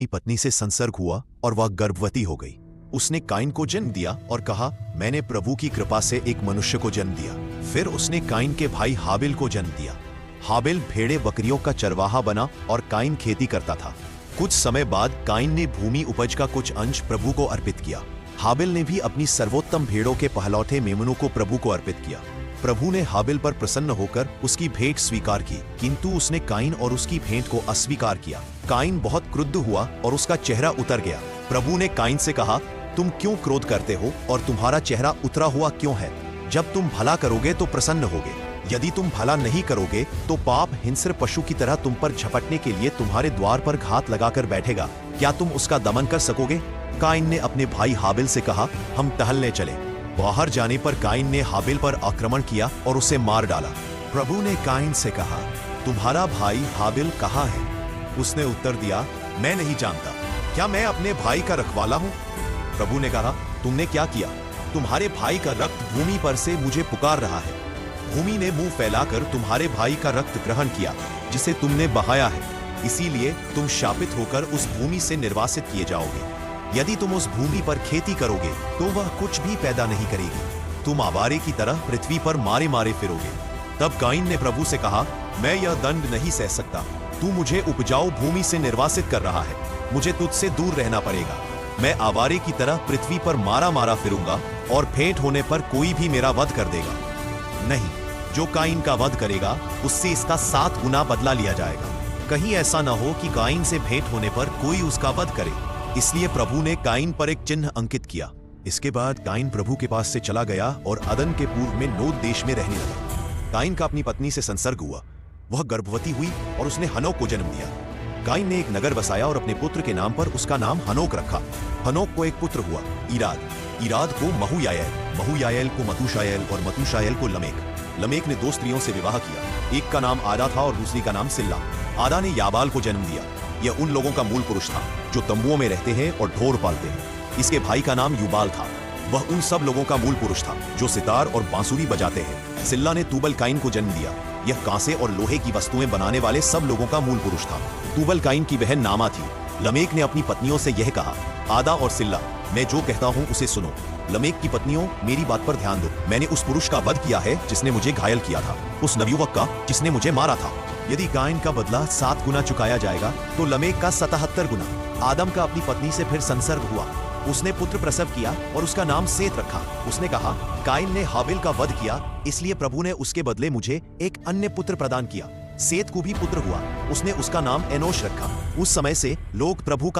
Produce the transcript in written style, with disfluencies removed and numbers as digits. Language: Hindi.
अपनी पत्नी से संसर्ग हुआ और वह गर्भवती हो गई। उसने काइन को जन्म दिया और कहा, मैंने प्रभु की कृपा से एक मनुष्य को जन्म दिया। फिर उसने काइन के भाई हाबिल को जन्म दिया। हाबिल भेड़े बकरियों का चरवाहा बना और काइन खेती करता था। कुछ समय बाद काइन ने भूमि उपज का कुछ अंश प्रभु को अर्पित किया। हाबिल ने भी अपनी सर्वोत्तम भेड़ों के पहलौठे मेमनों को प्रभु को अर्पित किया। प्रभु ने हाबिल पर प्रसन्न होकर उसकी भेंट स्वीकार की, किंतु उसने काइन और उसकी भेंट को अस्वीकार किया। काइन बहुत क्रुद्ध हुआ और उसका चेहरा उतर गया। प्रभु ने काइन से कहा, तुम क्यों क्रोध करते हो और तुम्हारा चेहरा उतरा हुआ क्यों है? जब तुम भला करोगे तो प्रसन्न होगे, यदि तुम भला नहीं करोगे तो पाप हिंस्र पशु की तरह तुम पर झपटने के लिए तुम्हारे द्वार पर घात लगाकर बैठेगा। क्या तुम उसका दमन कर सकोगे? काइन ने अपने भाई हाबिल से कहा, हम टहलने चले। बाहर जाने पर काइन ने हाबिल पर आक्रमण किया और उसे मार डाला। प्रभु ने काइन से कहा, तुम्हारा भाई हाबिल कहाँ है? उसने उत्तर दिया, मैं नहीं जानता। क्या मैं अपने भाई का रखवाला हूँ? प्रभु ने कहा, तुमने क्या किया? तुम्हारे भाई का रक्त भूमि पर से मुझे पुकार रहा है। भूमि ने मुंह फैलाकर तुम्हारे भाई का रक्त ग्रहण किया जिसे तुमने बहाया है, इसीलिए तुम शापित होकर उस भूमि से निर्वासित किए जाओगे। यदि तुम उस भूमि पर खेती करोगे तो वह कुछ भी पैदा नहीं करेगी। तुम आवारे की तरह पृथ्वी पर मारे मारे फिरोगे। तब काइन ने प्रभु से कहा, मैं यह दंड नहीं सह सकता। तू मुझे उपजाऊ भूमि से निर्वासित कर रहा है, मुझे तुझसे दूर रहना पड़ेगा। मैं आवारे की तरह पृथ्वी पर मारा मारा फिरूंगा और भेंट होने पर कोई भी मेरा वध कर देगा। नहीं, जो काइन का वध करेगा उससे इसका 7 गुना बदला लिया जाएगा। कहीं ऐसा न हो कि काइन से भेंट होने पर कोई उसका वध करे। इसलिए प्रभु ने काइन पर एक चिन्ह अंकित किया। इसके बाद काइन प्रभु के पास से चला गया और अदन के पूर्व में नोद देश में रहने लगा। काइन का अपनी पत्नी से संसर्ग हुआ, वह गर्भवती हुई और उसने हनोक को जन्म दिया। काइन ने एक नगर बसाया और अपने पुत्र के नाम पर उसका नाम हनोक रखा। हनोक को एक पुत्र हुआ, ईराद। ईराद को महूयाएल, महूयाएल को मतूशाएल और मतूशाएल को लमेक। लमेक ने 2 स्त्रियों से विवाह किया। एक का नाम आदा था और दूसरी का नाम सिल्ला। आदा ने याबाल को जन्म दिया। यह उन लोगों का मूल पुरुष था जो तंबुओं में रहते हैं और ढोर पालते हैं। इसके भाई का नाम युबाल था। वह उन सब लोगों का मूल पुरुष था जो सितार और बांसुरी बजाते हैं। सिल्ला ने तूबल काइन को जन्म दिया। यह कांसे और लोहे की वस्तुएं बनाने वाले सब लोगों का मूल पुरुष था। तूबल काइन की बहन नामा थी। लमेक ने अपनी पत्नियों से यह कहा, आदा और सिल्ला, मैं जो कहता हूँ उसे सुनो। लमेक की पत्नियों, मेरी बात पर ध्यान दो। मैंने उस पुरुष का वध किया है जिसने मुझे घायल किया था, उस नवयुवक का जिसने मुझे मारा था। यदि काइन का बदला 7 गुना चुकाया जाएगा तो लमेक का 77 गुना। आदम का अपनी पत्नी से फिर संसर्ग हुआ। उसने पुत्र प्रसव किया और उसका नाम सेत रखा। उसने कहा, काइन ने हाबिल का वध किया, इसलिए प्रभु ने उसके बदले मुझे एक अन्य पुत्र प्रदान किया। सेत को भी पुत्र हुआ, उसने उसका नाम एनोश रखा। उस समय से लोग प्रभु का